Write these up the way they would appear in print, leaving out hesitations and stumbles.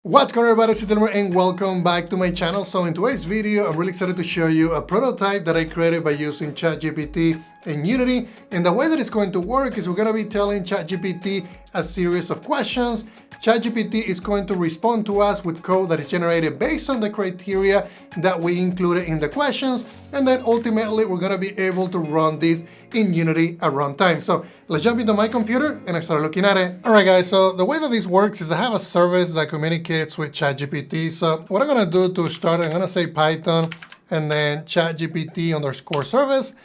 What's going on, everybody? It's Elmer and welcome back to my channel. So in today's video, I'm really excited to show you a prototype that I created by using ChatGPT and Unity. And the way that it's going to work is we're going to be telling ChatGPT a series of questions. ChatGPT is going to respond to us with code that is generated based on the criteria that we included in the questions. And then ultimately, we're going to be able to run this in Unity at runtime. So let's jump into my computer and I start looking at it. All right, guys, so the way that this works is I have a service that communicates with ChatGPT. So what I'm going to do to start, I'm going to say Python and then ChatGPT _service.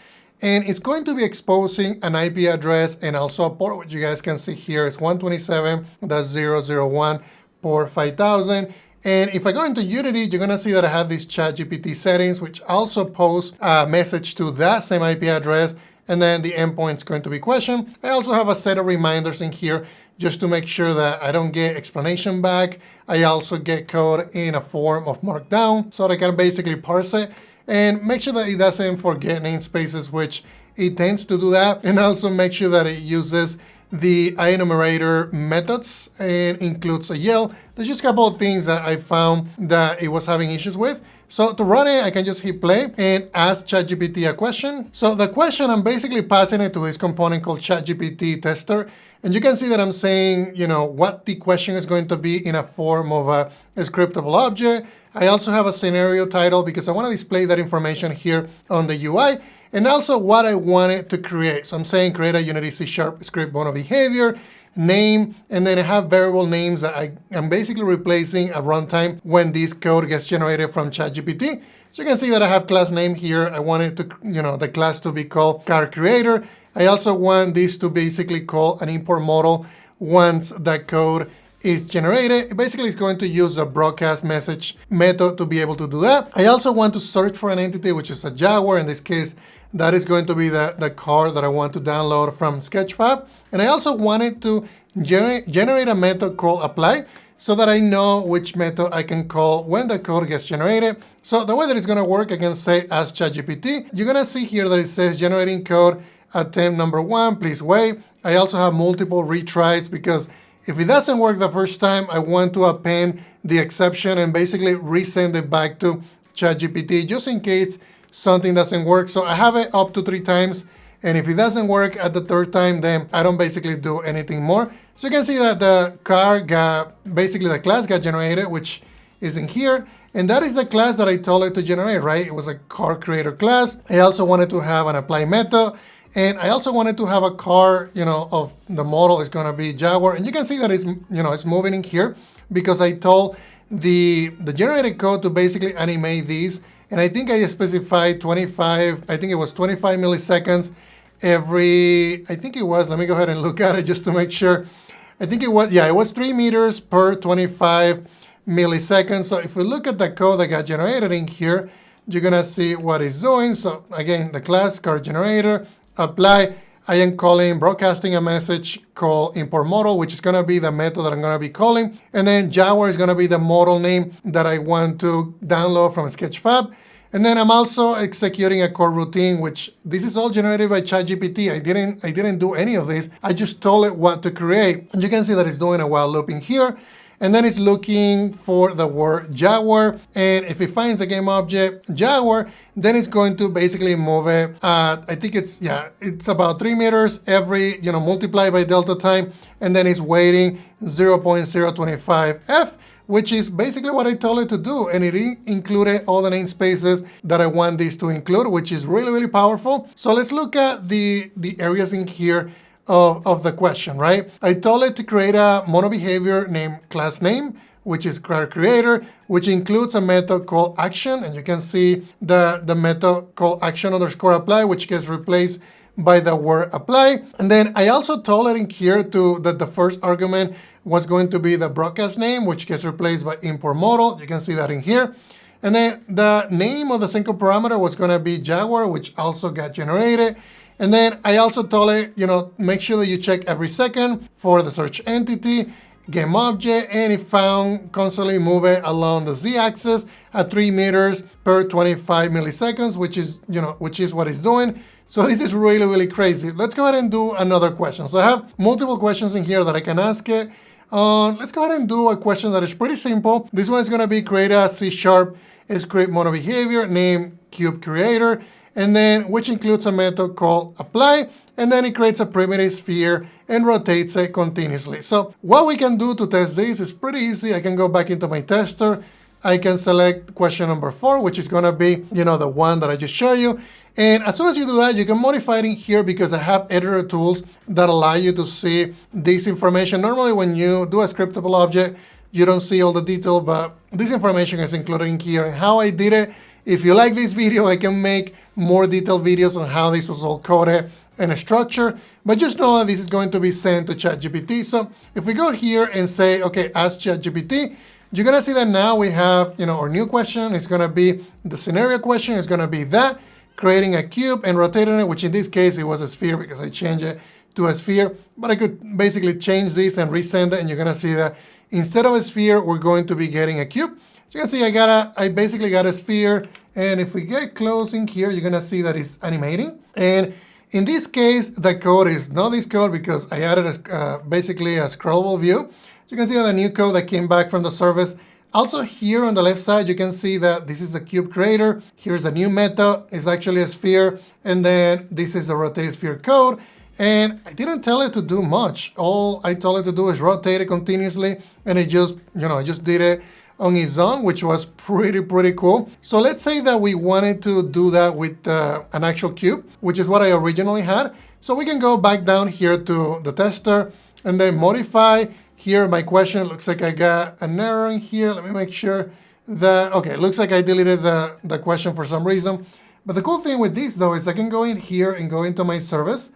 And it's going to be exposing an IP address and also a port, which you guys can see here is 127.0.0.1 port 5000. And if I go into Unity, you're going to see that I have these ChatGPT settings, which also post a message to that same IP address. And then the endpoint is going to be question. I also have a set of reminders in here just to make sure that I don't get explanation back. I also get code in a form of markdown so that I can basically parse it and make sure that it doesn't forget namespaces, which it tends to do that. And also make sure that it uses the IEnumerator methods and includes a yell. There's just a couple of things that I found that it was having issues with. So to run it, I can just hit play and ask ChatGPT a question. So the question, I'm basically passing it to this component called ChatGPT tester. And you can see that I'm saying, what the question is going to be in a form of a scriptable object. I also have a scenario title because I want to display that information here on the UI. And also what I want it to create. So I'm saying create a Unity C# script mono behavior, name, and then I have variable names that I'm basically replacing at runtime when this code gets generated from ChatGPT. So you can see that I have class name here. I want it to, the class to be called car creator. I also want this to basically call an import model once that code is generated. Basically, it's going to use the broadcast message method to be able to do that. I also want to search for an entity, which is a Jaguar. In this case, that is going to be the car that I want to download from Sketchfab. And I also wanted to generate a method called apply so that I know which method I can call when the code gets generated. So the way that it's going to work, I can say ask ChatGPT. You're going to see here that it says generating code attempt number 1, please wait. I also have multiple retries because if it doesn't work the first time, I want to append the exception and basically resend it back to ChatGPT just in case something doesn't work. So I have it up to 3 times. And if it doesn't work at the 3rd time, then I don't basically do anything more. So you can see that the the class got generated, which is in here. And that is the class that I told it to generate, right? It was a car creator class. I also wanted to have an apply method. And I also wanted to have a car, of the model is going to be Jaguar. And you can see that it's, it's moving in here because I told the generated code to basically animate these. And I think I specified 25 milliseconds every, let me go ahead and look at it just to make sure. I think it was 3 meters per 25 milliseconds. So if we look at the code that got generated in here, you're going to see what it's doing. So again, the class car generator, apply, I am broadcasting a message called import model, which is going to be the method that I'm going to be calling. And then Jaguar is going to be the model name that I want to download from Sketchfab. And then I'm also executing a core routine, which this is all generated by ChatGPT. I didn't do any of this. I just told it what to create. And you can see that it's doing a while looping here. And then it's looking for the word Jaguar. And if it finds a game object Jaguar, then it's going to basically move it at, it's about 3 meters every, multiplied by delta time. And then it's waiting 0.025 F, which is basically what I told it to do. And it included all the namespaces that I want this to include, which is really, really powerful. So let's look at the areas in here of the question, right? I told it to create a mono behavior named class name, which is car creator, which includes a method called action. And you can see the method called action _apply, which gets replaced by the word apply. And then I also told it in here that the first argument was going to be the broadcast name, which gets replaced by import model. You can see that in here. And then the name of the single parameter was going to be Jaguar, which also got generated. And then I also told it, make sure that you check every second for the search entity, game object, and it found constantly moving along the z-axis at 3 meters per 25 milliseconds, which is what it's doing. So this is really, really crazy. Let's go ahead and do another question. So I have multiple questions in here that I can ask it. Let's go ahead and do a question that is pretty simple. This one is going to be create a C# script model behavior, name cube creator, and then which includes a method called apply, and then it creates a primitive sphere and rotates it continuously. So what we can do to test this is pretty easy. I can go back into my tester. I can select question number 4, which is going to be, the one that I just showed you. And as soon as you do that, you can modify it in here because I have editor tools that allow you to see this information. Normally, when you do a scriptable object, you don't see all the detail, but this information is included in here. And how I did it, if you like this video, I can make more detailed videos on how this was all coded and structured. But just know that this is going to be sent to ChatGPT. So if we go here and say, okay, ask ChatGPT, you're going to see that now we have, our new question is going to be the scenario question is going to be that. Creating a cube and rotating it, which in this case, it was a sphere because I changed it to a sphere. But I could basically change this and resend it, and you're going to see that instead of a sphere, we're going to be getting a cube. So you can see I basically got a sphere. And if we get close in here, you're going to see that it's animating. And in this case, the code is not this code because I added basically a scrollable view. You can see the new code that came back from the service. Also here on the left side, you can see that this is the cube creator. Here's a new method. It's actually a sphere. And then this is the rotate sphere code. And I didn't tell it to do much. All I told it to do is rotate it continuously. And it just, I just did it on its own, which was pretty cool. So let's say that we wanted to do that with an actual cube, which is what I originally had. So we can go back down here to the tester and then modify. Here, my question looks like I got an error in here. Let me make sure that, okay, it looks like I deleted the question for some reason. But the cool thing with this, though, is I can go in here and go into my service.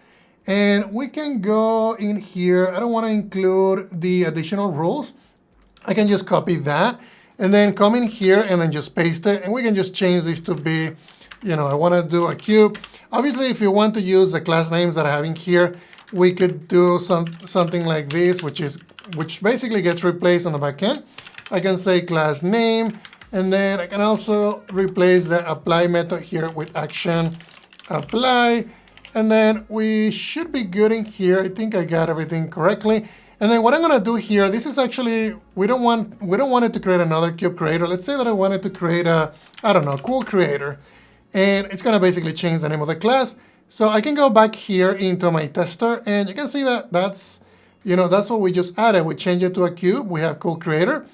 And we can go in here. I don't want to include the additional rules. I can just copy that and then come in here and then just paste it. And we can just change this to be, I want to do a cube. Obviously, if you want to use the class names that I have in here, we could do something like this, which basically gets replaced on the back end. I can say class name, and then I can also replace the apply method here with action apply. And then we should be good in here. I think I got everything correctly. And then what I'm gonna do here, this is actually, we don't want it to create another cube creator. Let's say that I wanted to create a, cool creator. And it's gonna basically change the name of the class. So I can go back here into my tester, and you can see that that's what we just added. We changed it to a cube. We have cool creator.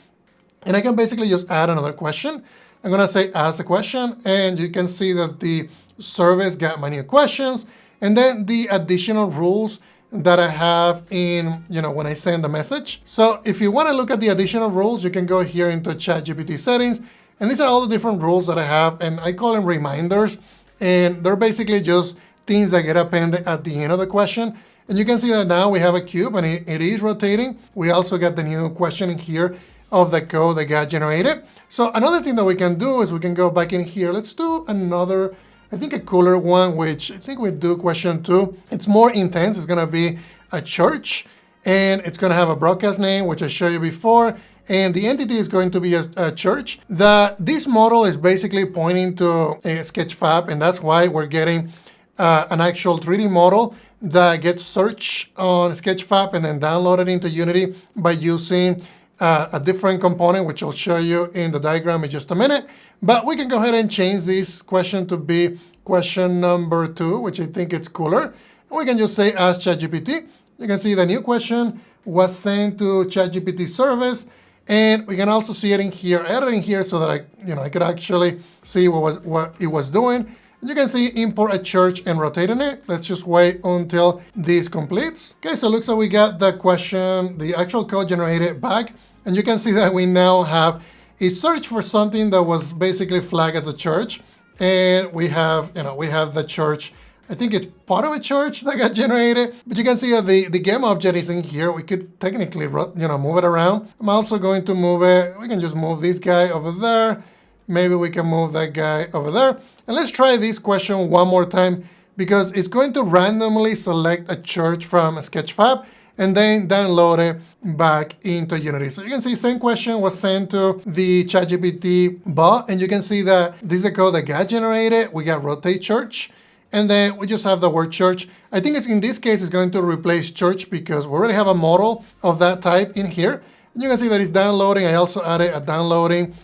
And I can basically just add another question. I'm going to say ask a question, and you can see that the service got my new questions. And then the additional rules that I have in, when I send the message. So if you want to look at the additional rules, you can go here into ChatGPT settings. And these are all the different rules that I have, and I call them reminders. And they're basically just things that get appended at the end of the question. And you can see that now we have a cube and it is rotating. We also got the new question in here of the code that got generated. So another thing that we can do is we can go back in here. Let's do another, I think a cooler one, which I think we do question 2. It's more intense. It's going to be a church, and it's going to have a broadcast name, which I showed you before. And the entity is going to be a church. This model is basically pointing to a Sketchfab, and that's why we're getting an actual 3D model that gets searched on Sketchfab and then downloaded into Unity by using a different component, which I'll show you in the diagram in just a minute. But we can go ahead and change this question to be question number 2, which I think it's cooler. And we can just say ask ChatGPT. You can see the new question was sent to ChatGPT service. And we can also see it in here, add it in here so that I could actually see what it was doing. You can see import a church and rotating it. Let's just wait until this completes. Okay, so it looks like we got the question, the actual code generated back. And you can see that we now have a search for something that was basically flagged as a church. And we have the church. I think it's part of a church that got generated, but you can see that the game object is in here. We could technically, move it around. I'm also going to move it. We can just move this guy over there. Maybe we can move that guy over there. And let's try this question one more time, because it's going to randomly select a church from Sketchfab and then download it back into Unity. So you can see same question was sent to the ChatGPT bot, and you can see that this is the code that got generated. We got rotate church, and then we just have the word church. I think in this case, it's going to replace church because we already have a model of that type in here. And you can see that it's downloading. I also added a downloading,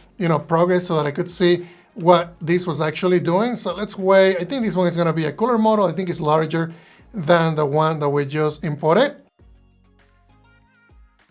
progress so that I could see what this was actually doing. So let's wait. I think this one is going to be a cooler model. I think it's larger than the one that we just imported.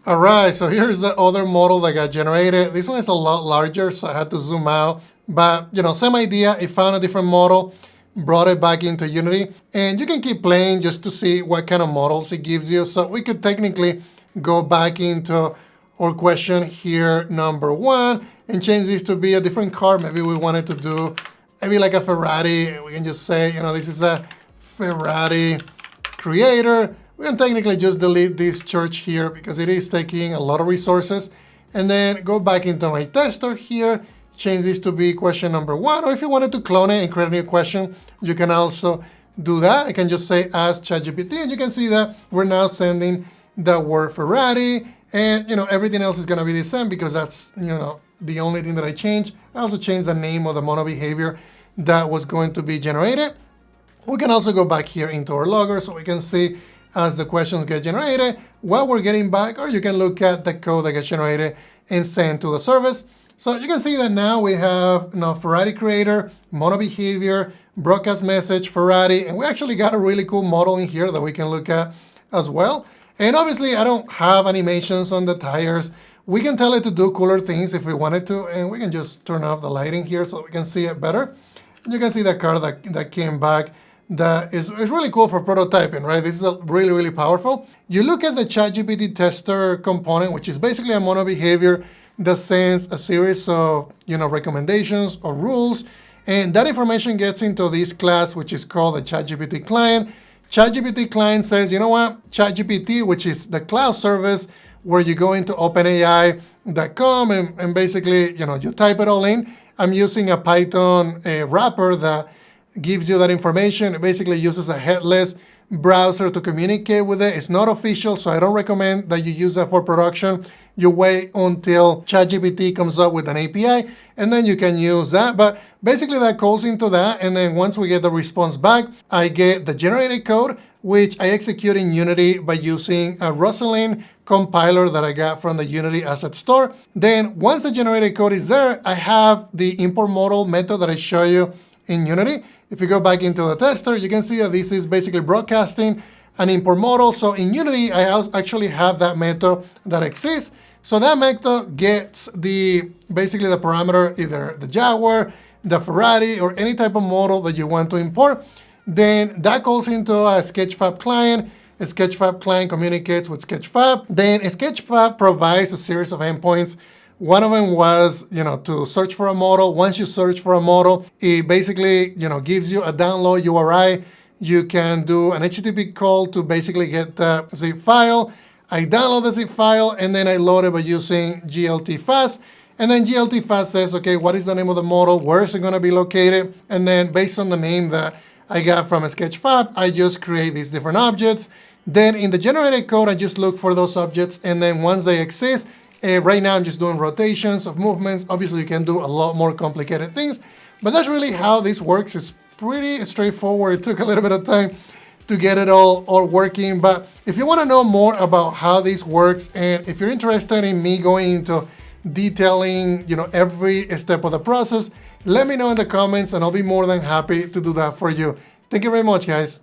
All right, so here's the other model that got generated. This one is a lot larger, so I had to zoom out. But, same idea. It found a different model, brought it back into Unity, and you can keep playing just to see what kind of models it gives you. So we could technically go back into our question here, number 1, and change this to be a different car. Maybe we wanted to do maybe like a Ferrari. We can just say, this is a Ferrari creator. We can technically just delete this church here because it is taking a lot of resources. And then go back into my tester here, change this to be question number 1. Or if you wanted to clone it and create a new question, you can also do that. I can just say ask ChatGPT, and you can see that we're now sending the word Ferrari, and everything else is going to be the same because that's the only thing that I changed. I also changed the name of the mono behavior that was going to be generated. We can also go back here into our logger so we can see as the questions get generated what we're getting back, or you can look at the code that gets generated and sent to the service. So you can see that now we have Ferrari creator, mono behavior, broadcast message, Ferrari, and we actually got a really cool model in here that we can look at as well. And obviously I don't have animations on the tires. We can tell it to do cooler things if we wanted to, and we can just turn off the lighting here so we can see it better. And you can see the car that came back. That is really cool for prototyping, right? This is really, really powerful. You look at the ChatGPT tester component, which is basically a mono behavior that sends a series of recommendations or rules, and that information gets into this class, which is called the ChatGPT client. ChatGPT client says, you know what, ChatGPT, which is the cloud service where you go into OpenAI.com and basically you type it all in. I'm using a Python wrapper that gives you that information. It basically uses a headless browser to communicate with it. It's not official, so I don't recommend that you use that for production. You wait until ChatGPT comes up with an API, and then you can use that. But basically that calls into that, and then once we get the response back, I get the generated code, which I execute in Unity by using a Roslyn compiler that I got from the Unity Asset Store. Then once the generated code is there, I have the import model method that I show you in Unity. If you go back into the tester, you can see that this is basically broadcasting an import model. So in Unity, I actually have that method that exists. So that method gets basically the parameter, either the Jaguar, the Ferrari, or any type of model that you want to import. Then that goes into a Sketchfab client. A Sketchfab client communicates with Sketchfab. Then Sketchfab provides a series of endpoints. One of them was, to search for a model. Once you search for a model, it basically, gives you a download URI. You can do an HTTP call to basically get the zip file. I download the zip file, and then I load it by using GLT-Fast. And then GLT-Fast says, okay, what is the name of the model? Where is it going to be located? And then based on the name that I got from Sketchfab, I just create these different objects. Then in the generated code, I just look for those objects. And then once they exist, right now I'm just doing rotations of movements. Obviously, you can do a lot more complicated things. But that's really how this works. It's pretty straightforward. It took a little bit of time to get it all working. But if you want to know more about how this works, and if you're interested in me going into detailing, every step of the process, let me know in the comments, and I'll be more than happy to do that for you. Thank you very much, guys.